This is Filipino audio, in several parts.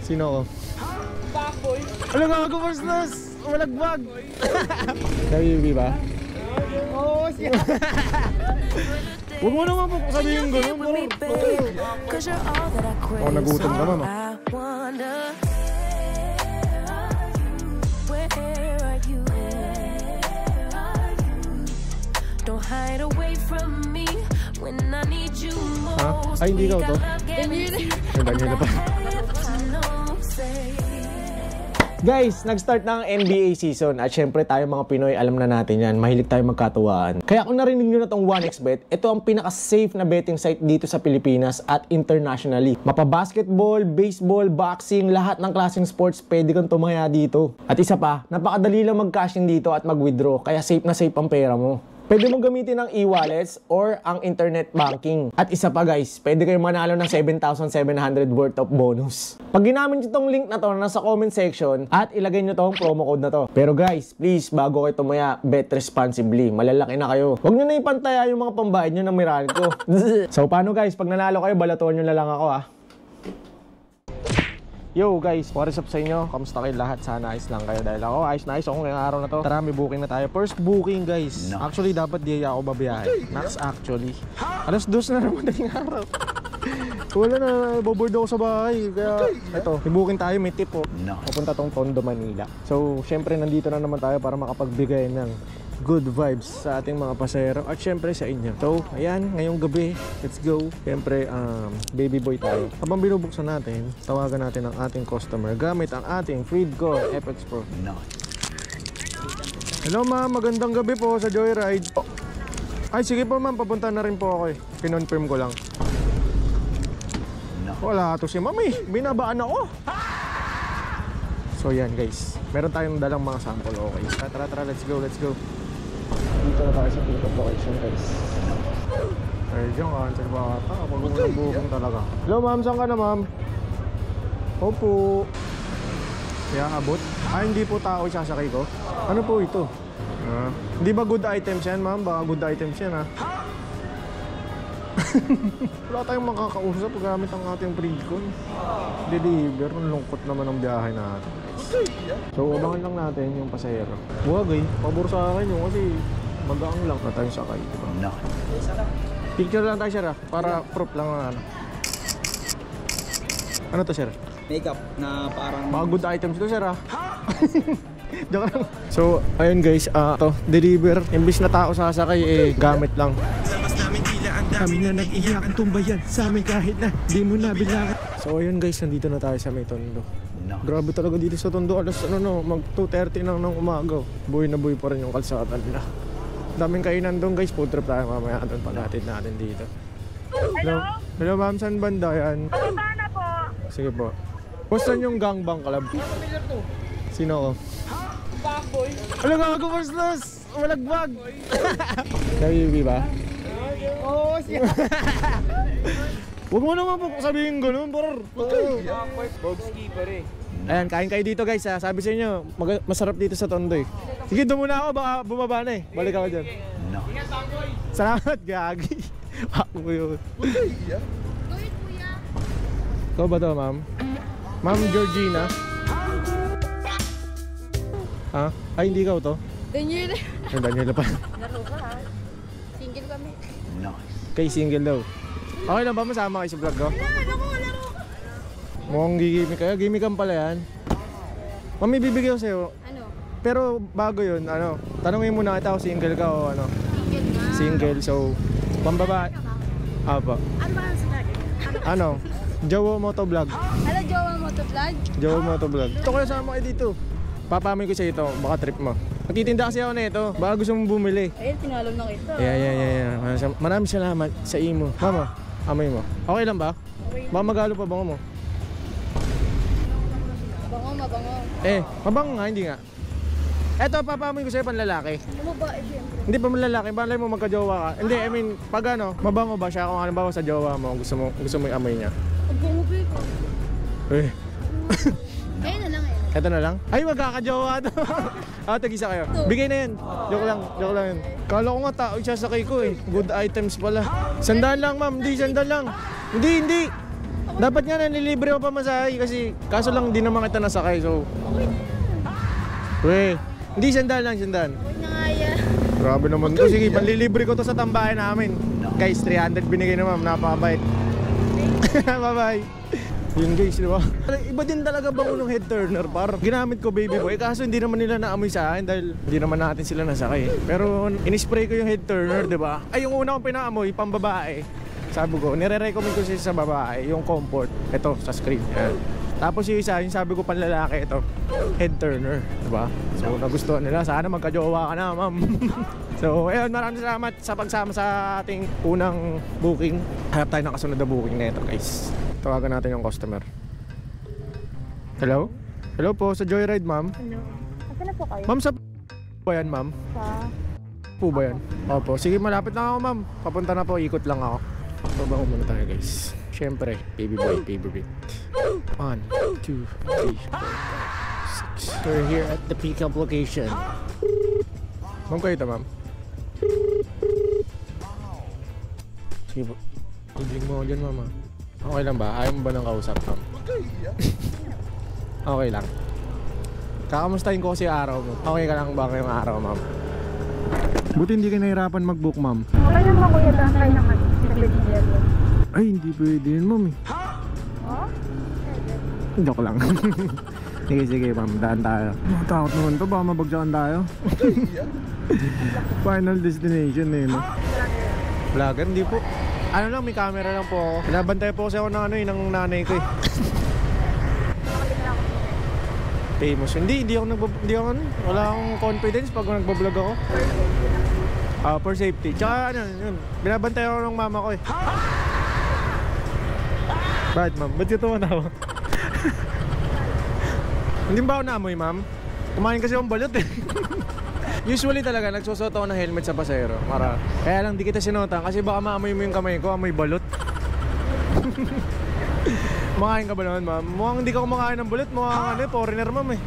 Sino ako? Backboy. Alam nga ako, Marslas! Malagbag! Nabibi ba? Oo, siya! Huwag mo naman po sabihin gano'n, bro. Oo, nagutom ka, mama. Ha? Ay, hindi ka to? Daniela pa. Guys, nag-start na ang NBA season at syempre tayo mga Pinoy, alam na natin yan, mahilig tayo magkatuwaan. Kaya kung narinig nyo na tong 1xBet, ito ang pinaka-safe na betting site dito sa Pilipinas at internationally. Mapa-basketball, baseball, boxing, lahat ng klaseng sports pwede kang tumaya dito. At isa pa, napakadali lang mag-cash in dito at mag-withdraw, kaya safe na safe ang pera mo. Pwede mong gamitin ang e-wallets or ang internet banking. At isa pa guys, pwede kayong manalo ng 7,700 worth of bonus. Pag ginamit nyo tong link na to nasa comment section at ilagay nyo tong promo code na to. Pero guys, please, bago kayo tumaya, bet responsibly. Malalaki na kayo. Huwag nyo na ipantaya yung mga pambayad nyo ng Meralco. So paano guys, pag nanalo kayo, balatuan nyo na lang ako ha. Yo guys, what is up sa inyo? Kamusta kayo lahat? Sana ayos lang kayo dahil ako ayos na ayos ako ngayong araw na to. Tara, may booking na tayo. First booking guys. No. Actually, dapat di ako babiyahe. Max actually. Alas 2 na naman ng araw. Wala na, boboard ako sa bahay. Kaya, ito, may booking tayo, may tip po. No. Papunta tong Tondo, Manila. So, syempre, nandito na naman tayo para makapagbigay ng good vibes sa ating mga pasahero at syempre sa inyo. So, ayan, ngayong gabi, let's go. Syempre, baby boy tayo. Habang binubuksan natin, tawagan natin ang ating customer gamit ang ating Freedco FX Pro. No. Hello ma'am, magandang gabi po sa Joyride. Ay, sige po ma'am, papunta na rin po ako eh. Kinonfirm ko lang. No. Wala to si ma'am eh, binabaan ako. So yan guys, meron tayong dalang mga sample, okay. Tara, let's go. Dito na tayo sa pick-up location guys. Ay, diyan ka, answer ba ata? Pag-unang booking talaga. Hello ma'am, saan ka na ma'am? Opo. Kaya abot? Ah, hindi po tao isasakay ko. Ano po ito? Hindi ba good items yan ma'am? Baka good items yan ha. Wala tayong makakausap gamit ang ating Freedco. Deliver, lungkot naman ang biyahe natin. So, abangan lang natin yung pasahero. Buwag eh, pabor sa akin yung kasi magaang lang na tayo sakay. Diba? No. Picture lang tayo sir ha, para proof lang na ano. Ano to sir? Makeup na parang... Mga good items to sir ha. Joke lang. So, ayun guys, to deliver. Imbis na tao sasakay eh, gamit lang. Kami na nag-iyak ang tumbayan sa amin kahit na di mo na bilangan. So ayun guys, nandito na tayo sa may Tondo. No. Grabe talaga dito sa Tondo. Alas mag 2:30 na ng umaga. Buhay na buhay pa rin yung kalsada nila. Daming kainan doon guys. Food trip tayo mamaya doon pag-atid natin dito. Hello? Hello ma'am, saan banda yan? Pagkana po. Sige po. Saan yung gangbang club? Sino ako? Backboy. Alam nga ako, Marslas! Malagbag! Nabibi ba? Oo, siya. Huwag mo naman po sabihin gano'n, bro. Bogski pa rin. Ayan, kain kayo dito guys ha. Sabi sa inyo, masarap dito sa Tondo eh. Sige, doon muna ako, baka bumaba na eh. Balik ako dyan. No. Salamat, gagi. Ako yun. Ikaw ba to, ma'am? Ma'am Georgina? Ha? Ay, hindi ikaw to? Daniela. Daniela pa. Laro ka ha? Single kami. Nice. Kay single daw. Okay lang ba masama kayo sa vlog ko? Laro. Mukhang gigimik kayo. Gimikan pala yan. Mami, bibigyan ko sa'yo. Ano? Pero bago yun, ano, tanongin muna kita kung single ka o ano. Single ka? Single, so, pambaba. Apa. Ano ba ang sinabi? Ano? Jowo Motovlog. Ano, jowa mo to vlog? Jowo Motovlog. Ito kaya sama kayo dito. Papamin ko sa ito, baka trip mo. Nagtitinda kasi ako na ito, baka gusto mong bumili. Ayun, tinalom na kita. Yeah. Maraming salamat sa imo. Mama, amoy mo. Okay lang ba? Okay. Baka magalo pa bango mo. Mabango. Mabango nga, hindi nga. Eto, papamin ko sa'yo panlalaki. Ano ba, siyempre. Hindi pa manlalaki, balay mo magka-jowa ka. Hindi, I mean, pag ano, mabango ba siya kung halimbawa sa jowa mo, gusto mo yung amoy niya. Ang bango ko. Kaya na lang eh. Eto na lang? Ay, magkakajowa to. Tag-isa kayo. Bigay na yan. Joke lang yun. Kala ko nga tao sasakay ko eh. Good items pala. Sandaan lang ma'am, hindi sandal lang. Hindi. Dapat nga nanilibre mo pa masahe kasi kaso lang di naman kita nasakay so. Weh, hindi sandal lang, sandal. Huwag na nga yan. Grabe naman to. Sige, panlilibre ko to sa tambayan namin. Guys, 300 binigay na ma'am, napakabait. Bye-bye. Yun guys, di ba? Iba din talaga bango ng head turner par. Ginamit ko baby boy, kaso hindi naman nila naamoy sa akin dahil hindi naman natin sila nasakay. Pero in-spray ko yung head turner, di ba? Ay, yung una kong pinaamoy, pambabae. Sabi ko, nire-recommend ko siya sa babae, yung comfort. Ito, sa screen. Yan. Tapos yung isa, yung sabi ko panlalaki, ito, head turner, di ba? So, nagustuhan nila. Sana magka-jowa ka na, ma'am. So, ayun, maraming salamat sa pagsama sa ating unang booking. Hanap tayo ng kasunod na booking na ito, guys. Tawagan natin yung customer. Hello? Hello po, sa Joyride, ma'am. Ano? Asa na po kayo? Ma'am, sa ba yan, ma'am? Sa... Po ba yan? Opo. Sige, malapit lang ako, ma'am. Papunta na po, ikot lang ako. Baba ko muna tayo, guys. Siyempre, baby boy, favorite. 1, 2, 3, 4, 5, 6. We're here at the pickup location. Ma'am, kayo ito, ma'am. Sige po. Ibling mo ako dyan, mama. Okay lang ba? Ayaw mo ba ng kausap, ma'am? Okay lang. Kakamustahin ko kasi araw mo. Okay ka lang ba ngayong araw, ma'am? Buti hindi ka nahirapan mag-book, ma'am. Okay lang ba kuya lang kayo naman? Ay, hindi pwede yun, ma'am eh. Oh? Joke lang. Sige, sige, ma'am. Daan tayo. Matakot naman to. Baka mabagsakan tayo. Final destination eh, no? Vlogger? Hindi po. Ano lang, may camera lang po ako. Pinabantay po kasi ako ng ano eh, ng nanay ko eh. Famous. Hindi ako wala akong confidence pag nagbablog ako. For safety. Tsaka ano, yun. Binabantay ako ng mama ko eh. Bakit, ma'am? Ba't yung tumatawa? Hindi ba ako naamoy, ma'am? Kumain kasi akong balot eh. Usually talaga, nagsusot ako ng helmet sa pasahero. Kaya lang di kita sinuotan kasi baka maamoy mo yung kamay ko, amoy balot. Makain ka ba naman, ma'am? Mukhang hindi ka kumakain ng balot. Mukhang ano, foreigner, ma'am eh.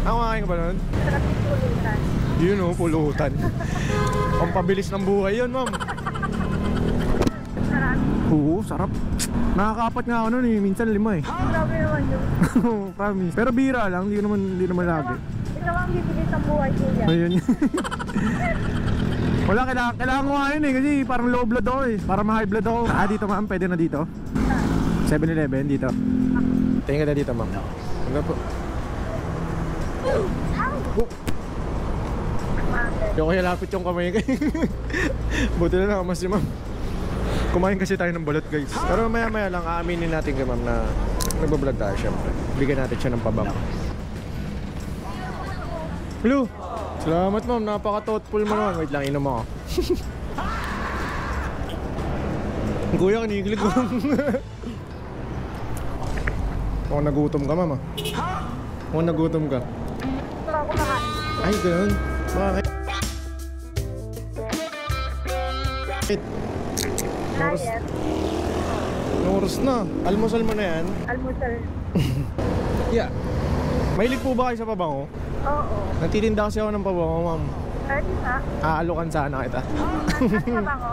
Kumakain ka ba naman? Sarap yung pulutan. Yun o, pulutan. Ang pabilis ng buhay yun, ma'am. Sarap. Oo, sarap. Nakakapat nga ako nun eh, minsan 5 eh. Grabe naman yun. Promise. Pero bira lang, hindi naman lagi. Ikaw ang bibigay sa buhay kuya. Ayun. Wala, kailangan ko nga yun eh, kasi parang low blood ako eh. Para ma-high blood ako. Dito ma'am, pwede na dito? 7-Eleven, dito. Tingin ka na dito, ma'am. Ano po? Yung kaya lapit yung kamay ko. Buti na lang, mas si ma'am. Kumain kasi tayo ng balot, guys. Pero maya-maya lang, aaminin natin kay ma'am na nagbablog tayo, syempre. Bigyan natin siya ng pabango. Hello! Salamat, ma'am. Napaka-thoughtful mo naman. Wait lang, inom ako. Kuya, kinikilig ko. Mukhang nagutom ka, ma'am. Mukhang nagutom ka. Ito ako makain. Ay, ganun. Bakit? Diet. Oras na. Almusal mo na yan. Almusal. Yeah. Mahilig po ba kayo sa pabango? Oo. Nagtitinda kasi ako ng pabango, ma'am. Pwede nga. Aalokan sana kita. Ano ba ako?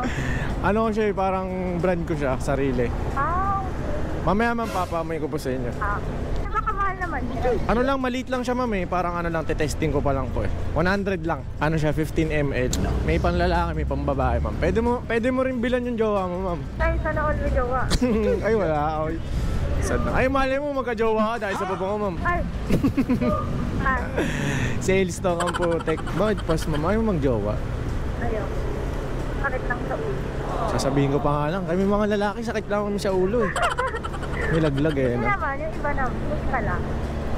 Ano ko siya, parang brand ko siya, sarili. Ah, okay. Mamaya, ma'am, papamoy ko po sa inyo. Napakamahal naman siya. Ano lang, maliit lang siya, ma'am eh. Parang ano lang, testing ko pa lang po eh. 100 lang. Ano siya, 15 ml. May panlalaki, may pambabae, ma'am. Pwede mo rin bilan yung jowa mo, ma'am. Dahil sana all may jowa. Ay, wala. Sad na. Ay, mali mo, magka-jowa ka dahil sa pabango, ma'am. Ay. Ay. Sales talk ang putek. Bakit pas, ma'am? Ayaw mo mag-jowa? Ayaw. Sakit lang sa ulo. Sasabihin ko pa nga lang, kami mga lalaki, sakit lang kami sa ulo eh. May laglag eh, Ito no? naman, yung iba na, gusto lang.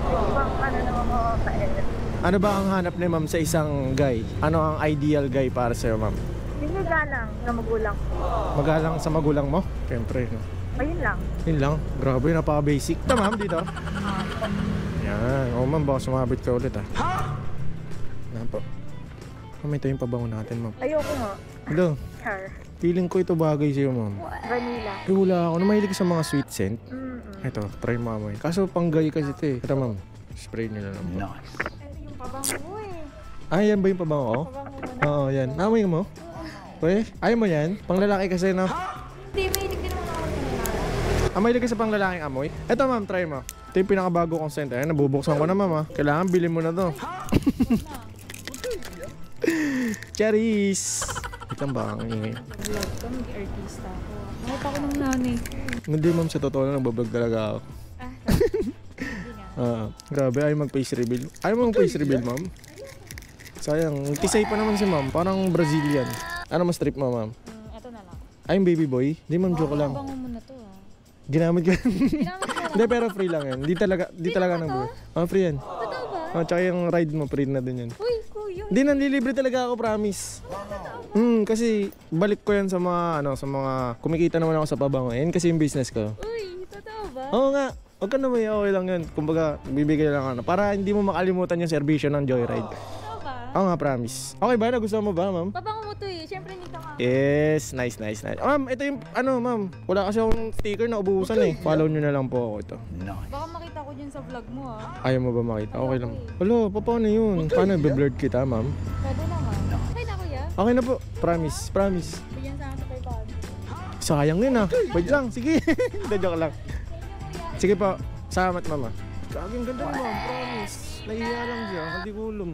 Yung ibang ano naman mga ka-air. Ano ba ang hanap ni ma'am sa isang guy? Ano ang ideal guy para sa'yo, ma'am? Yung galang na magulang. Magalang sa magulang mo? Siyempre, no? Ayun lang. Yun lang. Grabe, napaka-basic. Ito, ma'am, dito. Yan. O, ma'am, baka sumabit ka ulit, Yan po. Ma'am, ito yung pabango natin, ma'am. Ayoko nga. Ito. Char. Feeling ko ito bagay sa'yo, ma'am. Vanilla. Eh, wala ako. Mahilig sa mga sweet scent. Mm-mm. Ito, try mo amoy. Kaso pang gay kasi ito eh. Ito, ma'am. Spray nila lang po. Ito yung pabango mo eh. Ah, yan ba yung pabango ko? Pabango mo na. Oo, yan. Amoy mo? Ayaw mo yan? Pang lalaki kasi, no? Hindi, may hilig din naman ako sa Mahilig ka sa pang lalaking amoy? Eto ma'am, try mo. Ito yung pinakabago kong scent. Ayan, nabubuksan ko na ma'am. Kailangan bilhin mo na to. Charis! Wait lang ba? Ang ingay. Vlog ka, mag-artista ako. Nakita ko ng nanay ko. Hindi ma'am, sa totoo lang nagbablog talaga ako. Grabe, ayaw mag-face reveal. Ayaw mo mag-face reveal ma'am? Sayang, tisay pa naman si ma'am. Parang Brazilian. Ano mas trip mo ma'am? Ito na lang. Ay, yung baby boy? Hindi ma'am, joke lang. Bango mo na to ah. Ginamit ko. Ginamit mo na. Hindi, pero free lang yan. Hindi talaga nang buo. Free yan. Totoo ba? Tsaka yung ride mo, free na din yan. Uy, kuya. Hindi, nanlilibre talaga ako, promise. Kasi balik ko yan sa mga, kumikita naman ako sa pabango. Yan kasi yung business ko. Uy, totoo ba? Oo nga. Huwag ka naman, okay lang yan. Kumbaga, bibigay lang para hindi mo makalimutan yung servisyo ng Joyride. Totoo ba? Oo nga, promise. Okay ba? Nagustuhan mo ba, ma'am? Pabango mo to eh. Siyempre hindi ka Yes, nice. Ma'am, ito yung, ma'am. Wala kasi akong sticker na ubusan eh. Follow nyo na lang po ako ito. Baka makita ko dyan sa vlog mo ah. Ayaw mo ba makita? Okay lang. Hello, paano yun? Paano, be-blurred kita, ma'am? Pwede naman. Okay na kuya. Okay na po. Promise. Bigyan sa akin sa 500. Sayang din ah. Wait lang, sige. Hindi, joke lang. Sige po, salamat mama. Kaging ganda mo, promise. Nahiya lang siya, hindi ko ulom.